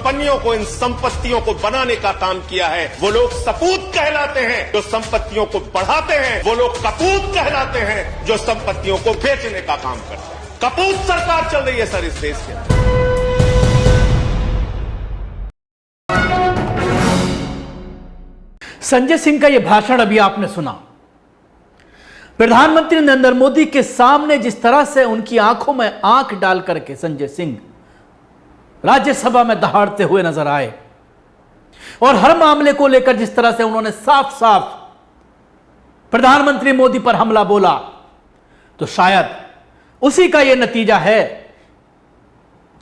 कंपनियों को, इन संपत्तियों को बनाने का काम किया है, वो लोग सपूत कहलाते हैं। जो संपत्तियों को बढ़ाते हैं वो लोग कपूत कहलाते हैं, जो संपत्तियों को बेचने का काम करते हैं। कपूत सरकार चल रही है सर इस देश के अंदर। संजय सिंह का यह भाषण अभी आपने सुना। प्रधानमंत्री नरेंद्र मोदी के सामने जिस तरह से उनकी आंखों में आंख डाल करके संजय सिंह राज्यसभा में दहाड़ते हुए नजर आए और हर मामले को लेकर जिस तरह से उन्होंने साफ साफ प्रधानमंत्री मोदी पर हमला बोला, तो शायद उसी का यह नतीजा है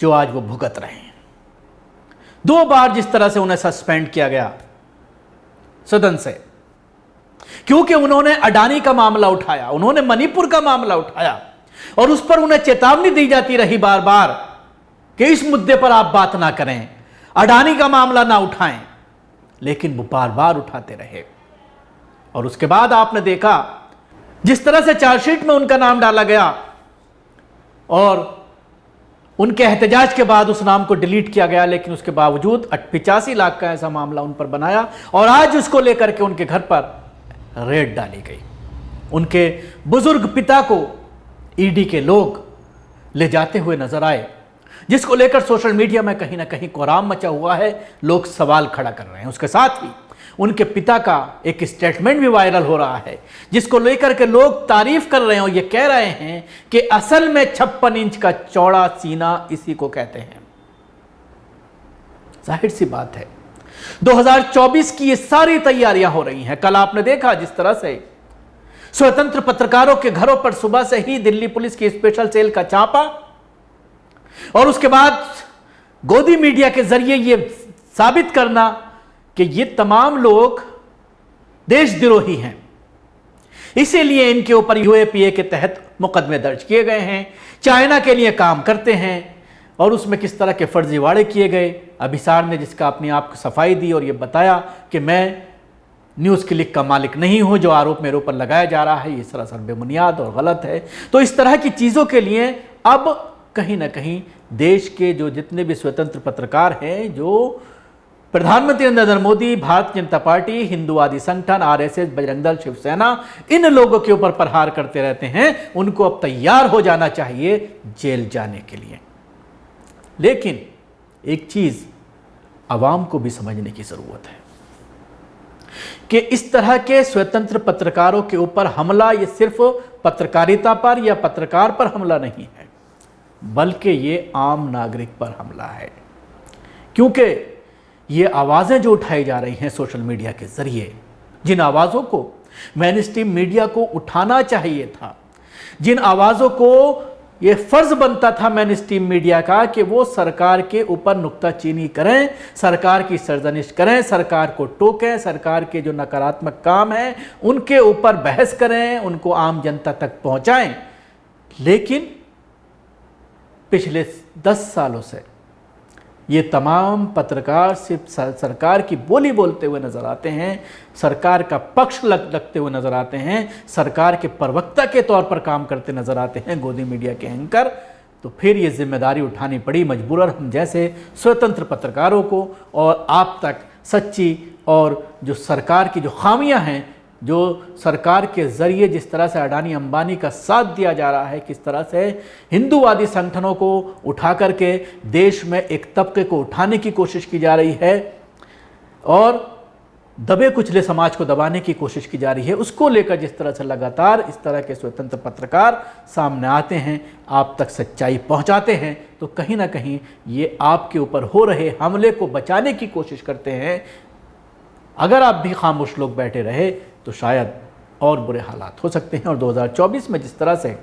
जो आज वो भुगत रहे हैं। 2 बार जिस तरह से उन्हें सस्पेंड किया गया सदन से, क्योंकि उन्होंने अडानी का मामला उठाया, उन्होंने मणिपुर का मामला उठाया और उस पर उन्हें चेतावनी दी जाती रही बार बार कि इस मुद्दे पर आप बात ना करें, अडानी का मामला ना उठाएं, लेकिन वो बार बार उठाते रहे। और उसके बाद आपने देखा जिस तरह से चार्जशीट में उनका नाम डाला गया और उनके एहतजाज के बाद उस नाम को डिलीट किया गया, लेकिन उसके बावजूद 85 लाख का ऐसा मामला उन पर बनाया और आज उसको लेकर के उनके घर पर रेड डाली गई। उनके बुजुर्ग पिता को ईडी के लोग ले जाते हुए नजर आए, जिसको लेकर सोशल मीडिया में कहीं ना कहीं कोहराम मचा हुआ है, लोग सवाल खड़ा कर रहे हैं। उसके साथ ही उनके पिता का एक स्टेटमेंट भी वायरल हो रहा है, जिसको लेकर के लोग तारीफ कर रहे हैं और ये कह रहे हैं कि असल में 56 इंच का चौड़ा सीना इसी को कहते हैं। जाहिर सी बात है 2024 की ये सारी तैयारियां हो रही हैं। कल आपने देखा जिस तरह से स्वतंत्र पत्रकारों के घरों पर सुबह से ही दिल्ली पुलिस की स्पेशल सेल का छापा और उसके बाद गोदी मीडिया के जरिए ये साबित करना कि ये तमाम लोग देशद्रोही हैं, इसीलिए इनके ऊपर यूएपीए के तहत मुकदमे दर्ज किए गए हैं, चाइना के लिए काम करते हैं और उसमें किस तरह के फर्जीवाड़े किए गए। अभिसार ने जिसका अपने आप को सफाई दी और यह बताया कि मैं न्यूज़ क्लिक का मालिक नहीं हूं, जो आरोप मेरे ऊपर लगाया जा रहा है ये सरासर बेबुनियाद और गलत है। तो इस तरह की चीज़ों के लिए अब कहीं ना कहीं देश के जो जितने भी स्वतंत्र पत्रकार हैं, जो प्रधानमंत्री नरेंद्र मोदी, भारतीय जनता पार्टी, हिंदूवादी संगठन, आरएसएस, बजरंग दल, शिवसेना, इन लोगों के ऊपर प्रहार करते रहते हैं, उनको अब तैयार हो जाना चाहिए जेल जाने के लिए। लेकिन एक चीज अवाम को भी समझने की जरूरत है कि इस तरह के स्वतंत्र पत्रकारों के ऊपर हमला ये सिर्फ पत्रकारिता पर या पत्रकार पर हमला नहीं है, बल्कि ये आम नागरिक पर हमला है। क्योंकि ये आवाज़ें जो उठाई जा रही हैं सोशल मीडिया के ज़रिए, जिन आवाज़ों को मेन स्ट्रीम मीडिया को उठाना चाहिए था, जिन आवाज़ों को ये फ़र्ज़ बनता था मेन स्ट्रीम मीडिया का कि वो सरकार के ऊपर नुक्ताचीनी करें, सरकार की सरजनिश करें, सरकार को टोकें, सरकार के जो नकारात्मक काम हैं उनके ऊपर बहस करें, उनको आम जनता तक पहुँचाएँ। लेकिन पिछले 10 सालों से ये तमाम पत्रकार सिर्फ सरकार की बोली बोलते हुए नज़र आते हैं, सरकार का पक्ष लगते हुए नज़र आते हैं, सरकार के प्रवक्ता के तौर पर काम करते नज़र आते हैं, गोदी मीडिया के एंकर। तो फिर ये जिम्मेदारी उठानी पड़ी मजबूरन हम जैसे स्वतंत्र पत्रकारों को और आप तक सच्ची और जो सरकार की जो खामियां हैं, जो सरकार के ज़रिए जिस तरह से अडानी अंबानी का साथ दिया जा रहा है, किस तरह से हिंदूवादी संगठनों को उठा करके देश में एक तबके को उठाने की कोशिश की जा रही है और दबे कुचले समाज को दबाने की कोशिश की जा रही है, उसको लेकर जिस तरह से लगातार इस तरह के स्वतंत्र पत्रकार सामने आते हैं, आप तक सच्चाई पहुंचाते हैं, तो कहीं ना कहीं ये आपके ऊपर हो रहे हमले को बचाने की कोशिश करते हैं। अगर आप भी खामोश लोग बैठे रहे तो शायद और बुरे हालात हो सकते हैं। और 2024 में जिस तरह से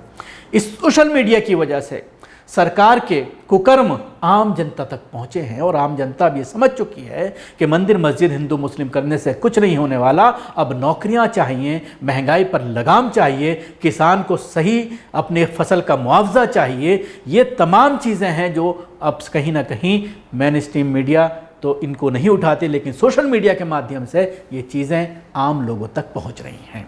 इस सोशल मीडिया की वजह से सरकार के कुकर्म आम जनता तक पहुंचे हैं और आम जनता भी समझ चुकी है कि मंदिर मस्जिद हिंदू मुस्लिम करने से कुछ नहीं होने वाला, अब नौकरियां चाहिए, महंगाई पर लगाम चाहिए, किसान को सही अपने फसल का मुआवजा चाहिए। ये तमाम चीज़ें हैं जो अब कहीं ना कहीं मेन स्ट्रीम मीडिया तो इनको नहीं उठाते, लेकिन सोशल मीडिया के माध्यम से ये चीज़ें आम लोगों तक पहुंच रही हैं।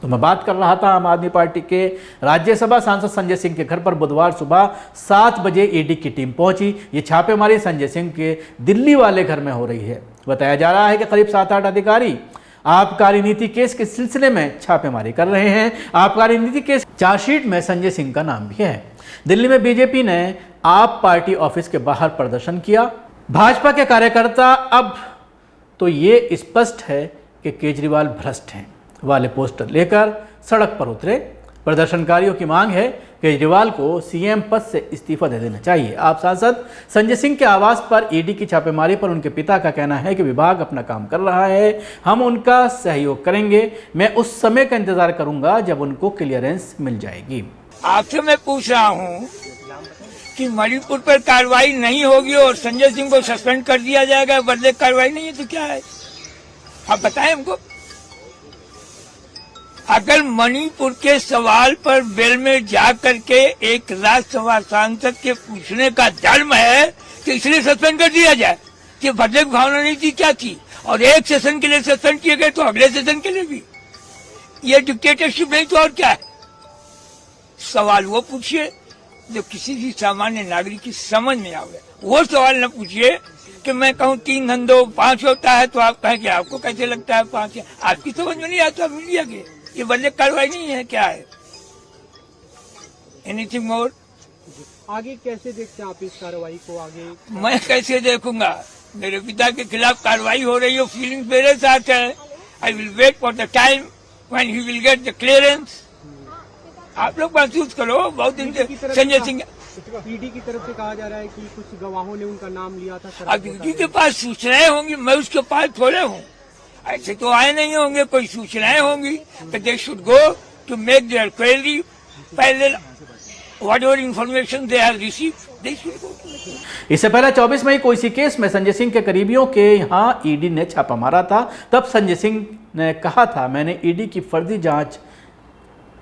तो मैं बात कर रहा था आम आदमी पार्टी के राज्यसभा सांसद संजय सिंह के घर पर बुधवार सुबह 7 बजे ईडी की टीम पहुंची। ये छापेमारी संजय सिंह के दिल्ली वाले घर में हो रही है। बताया जा रहा है कि करीब 7-8 अधिकारी आबकारी नीति केस के सिलसिले में छापेमारी कर रहे हैं। आबकारी नीति केस चार्जशीट में संजय सिंह का नाम भी है। दिल्ली में बीजेपी ने आप पार्टी ऑफिस के बाहर प्रदर्शन किया। भाजपा के कार्यकर्ता अब तो ये स्पष्ट है कि केजरीवाल भ्रष्ट हैं वाले पोस्टर लेकर सड़क पर उतरे। प्रदर्शनकारियों की मांग है केजरीवाल को सीएम पद से इस्तीफा दे देना चाहिए। आप सांसद संजय सिंह के आवास पर ईडी की छापेमारी पर उनके पिता का कहना है कि विभाग अपना काम कर रहा है, हम उनका सहयोग करेंगे। मैं उस समय का इंतजार करूंगा जब उनको क्लियरेंस मिल जाएगी। आपसे मैं पूछ रहा हूँ कि मणिपुर पर कार्रवाई नहीं होगी और संजय सिंह को सस्पेंड कर दिया जाएगा, बदले कार्रवाई नहीं है तो क्या है, आप बताएं हमको। अगर मणिपुर के सवाल पर बेल में जा करके एक राज्यसभा सांसद के पूछने का धर्म है तो इसलिए सस्पेंड कर दिया जाए कि बदले की भावना नहीं थी, क्या थी, और एक सेशन के लिए सस्पेंड किए गए तो अगले सेशन के लिए भी। ये डिक्टेटरशिप नहीं तो और क्या है। सवाल वो पूछिए जो किसी भी सामान्य नागरिक की समझ में आवे। वो सवाल न पूछिए कि मैं कहूँ 3 धंधों 5 होता है तो आप कहें कि आपको कैसे लगता है 5 है। आपकी समझ में नहीं आता मीडिया के, ये बदले कार्रवाई नहीं है, क्या है। Anything more. आगे कैसे देखते हैं आप इस कार्रवाई को? आगे मैं कैसे देखूंगा, मेरे पिता के खिलाफ कार्रवाई हो रही हो, फीलिंग्स मेरे साथ है। I will wait for the time when he will get the clearance. आप लोग महसूस करो, बहुत दिन से संजय सिंह ईडी की तरफ से कहा जा रहा है कि कुछ गवाहों ने उनका नाम लिया था। अब ईडी के पास सूचनाएं होंगी, मैं उसके पास थोड़े हूँ, ऐसे तो आए नहीं होंगे। कोई सूचनाएं होंगी तो they should go to make their query. पहले whatever information they have received they should go. इससे पहले 24 मई को इसी केस में संजय सिंह के करीबियों के यहां ईडी ने छापा मारा था। तब संजय सिंह ने कहा था, मैंने ईडी की फर्जी जांच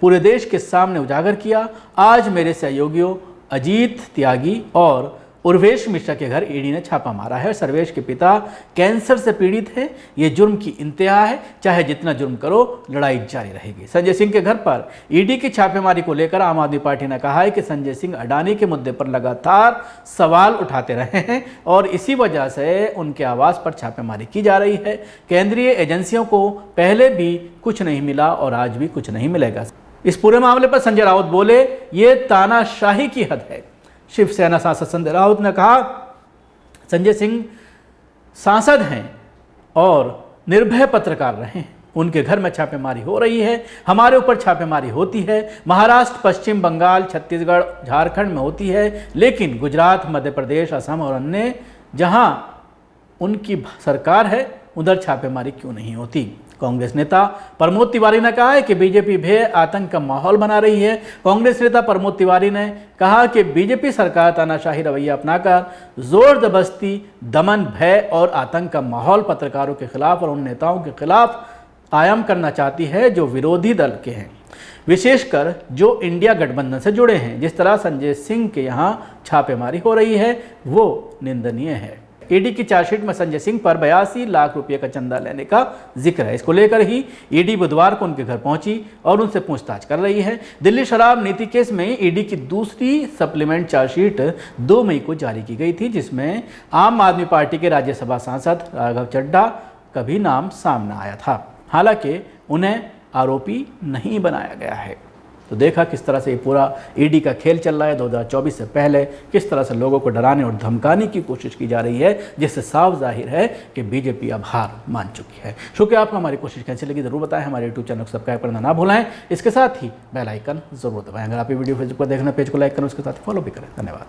पूरे देश के सामने उजागर किया। आज मेरे सहयोगियों अजीत त्यागी और उर्वेश मिश्रा के घर ईडी ने छापा मारा है। सर्वेश के पिता कैंसर से पीड़ित हैं। ये जुर्म की इंतहा है, चाहे जितना जुर्म करो लड़ाई जारी रहेगी। संजय सिंह के घर पर ईडी की छापेमारी को लेकर आम आदमी पार्टी ने कहा है कि संजय सिंह अडानी के मुद्दे पर लगातार सवाल उठाते रहे हैं और इसी वजह से उनके आवास पर छापेमारी की जा रही है। केंद्रीय एजेंसियों को पहले भी कुछ नहीं मिला और आज भी कुछ नहीं मिलेगा। इस पूरे मामले पर संजय राउत बोले, ये तानाशाही की हद है। शिवसेना सांसद संजय राउत ने कहा, संजय सिंह सांसद हैं और निर्भय पत्रकार रहे हैं, उनके घर में छापेमारी हो रही है, हमारे ऊपर छापेमारी होती है, महाराष्ट्र, पश्चिम बंगाल, छत्तीसगढ़, झारखंड में होती है, लेकिन गुजरात, मध्य प्रदेश, असम और अन्य जहां उनकी सरकार है उधर छापेमारी क्यों नहीं होती। कांग्रेस नेता प्रमोद तिवारी ने कहा है कि बीजेपी भय आतंक का माहौल बना रही है। कांग्रेस नेता प्रमोद तिवारी ने कहा कि बीजेपी सरकार तानाशाही रवैया अपनाकर जोर जबरदस्ती दमन, भय और आतंक का माहौल पत्रकारों के खिलाफ और उन नेताओं के खिलाफ कायम करना चाहती है जो विरोधी दल के हैं, विशेषकर जो इंडिया गठबंधन से जुड़े हैं। जिस तरह संजय सिंह के यहाँ छापेमारी हो रही है वो निंदनीय है। ईडी की चार्जशीट में संजय सिंह पर 82 लाख रुपए का चंदा लेने का जिक्र है। इसको लेकर ही ईडी बुधवार को उनके घर पहुंची और उनसे पूछताछ कर रही है। दिल्ली शराब नीति केस में ईडी की दूसरी सप्लीमेंट चार्जशीट 2 मई को जारी की गई थी, जिसमें आम आदमी पार्टी के राज्यसभा सांसद राघव चड्ढा का भी नाम सामने आया था। हालांकि उन्हें आरोपी नहीं बनाया गया है। तो देखा किस तरह से ये पूरा ईडी का खेल चल रहा है। 2024 से पहले किस तरह से लोगों को डराने और धमकाने की कोशिश की जा रही है, जिससे साफ जाहिर है कि बीजेपी अब हार मान चुकी है। शुक्रिया, आपको हमारी कोशिश कैसी लगी जरूर बताएं। हमारे यूट्यूब चैनल को सब्सक्राइब करना ना भूलें। इसके साथ ही बेल आइकन जरूर दबाएं। अगर आप ये वीडियो फेसबुक पर देखना, पेज को लाइक करें, उसके साथ ही फॉलो भी करें। धन्यवाद।